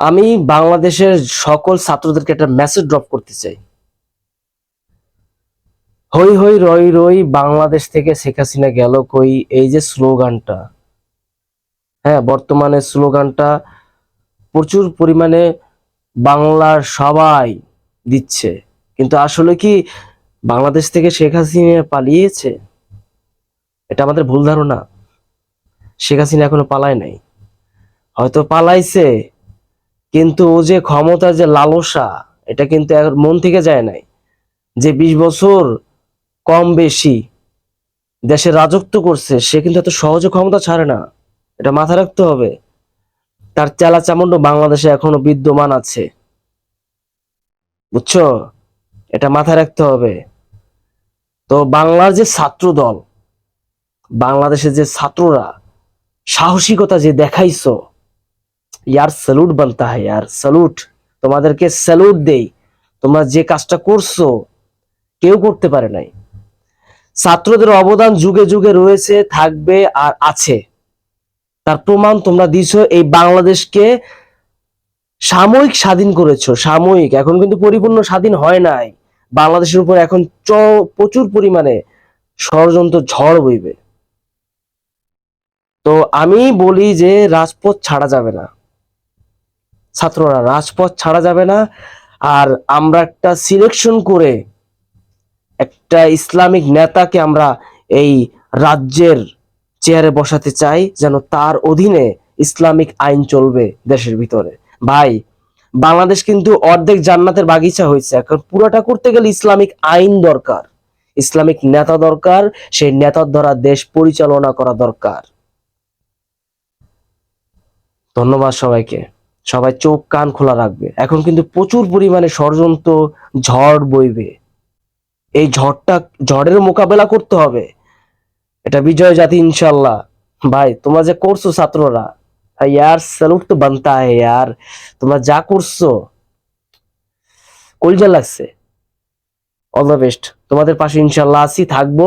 আমি বাংলাদেশের সকল ছাত্রদেরকে একটা মেসেজ ড্রপ করতে চাই। হই হই রই রই বাংলাদেশ থেকে শেখ হাসিনা গেল কই, এই যে স্লোগানটা, হ্যাঁ, বর্তমানে স্লোগানটা প্রচুর পরিমাণে বাংলার সবাই দিচ্ছে, কিন্তু আসলে কি বাংলাদেশ থেকে শেখ হাসিনা পালিয়েছে? এটা আমাদের ভুল ধারণা। শেখ হাসিনা এখনো পালায় নাই, হয়তো পালাইছে, কিন্তু ও যে ক্ষমতার যে লালসা, এটা কিন্তু মন থেকে যায় নাই। যে 20 বছর কম বেশি দেশে রাজত্ব করছে, সে কিন্তু এত সহজে ক্ষমতা ছাড়ে না, এটা মাথায় রাখতে হবে। তার চেলা চামুন্ড বাংলাদেশে এখনো বিদ্যমান আছে, বুঝছো? এটা মাথায় রাখতে হবে। তো বাংলার যে ছাত্র দল, বাংলাদেশের যে ছাত্ররা সাহসিকতা যে দেখাইছো, ইয়ার স্যালুট বানতা হয়, ইয়ার স্যালুট। তোমাদেরকে স্যালুট দেই। তোমরা যে কাজটা করছো কেউ করতে পারে নাই। ছাত্রদের অবদান যুগে যুগে রয়েছে, থাকবে আর আছে। তার প্রমাণ তোমরা দিছো। এই বাংলাদেশকে সাময়িক স্বাধীন করেছো, সাময়িক, এখন কিন্তু পরিপূর্ণ স্বাধীন হয় নাই। বাংলাদেশের উপর এখন প্রচুর পরিমাণে ষড়যন্ত্র ঝড় বইবে। তো আমি বলি যে রাজপথ ছাড়া যাবে না, ছাত্ররা রাজপথ ছাড়া যাবে না। আর আমরা একটা সিলেকশন করে একটা ইসলামিক নেতাকে আমরা এই রাজ্যের চেয়ারে বসাতে চাই, যেন তার অধীনে ইসলামিক আইন চলবে দেশের ভিতরে। ভাই, বাংলাদেশ কিন্তু অর্ধেক জান্নাতের বাগিচা হয়েছে, এখন পুরোটা করতে গেলে ইসলামিক আইন দরকার, ইসলামিক নেতা দরকার, সেই নেতার দ্বারা দেশ পরিচালনা করা দরকার। ধন্যবাদ সবাইকে। সবাই চোখ কান খোলা রাখবে। এখন কিন্তু প্রচুর পরিমাণে ষড়যন্ত্র ঝড় বইবে। এই ঝড়ের মোকাবেলা করতে হবে। এটা বিজয় জাতি ইনশাল্লাহ। ভাই, তোমরা যে করছো ছাত্ররা, ইয়ার স্যালুট তো বানতা है यार। তোমরা যা করছো কলিজা লাগছে। All the best. তোমাদের পাশে ইনশাল্লাহ আছি, থাকবো।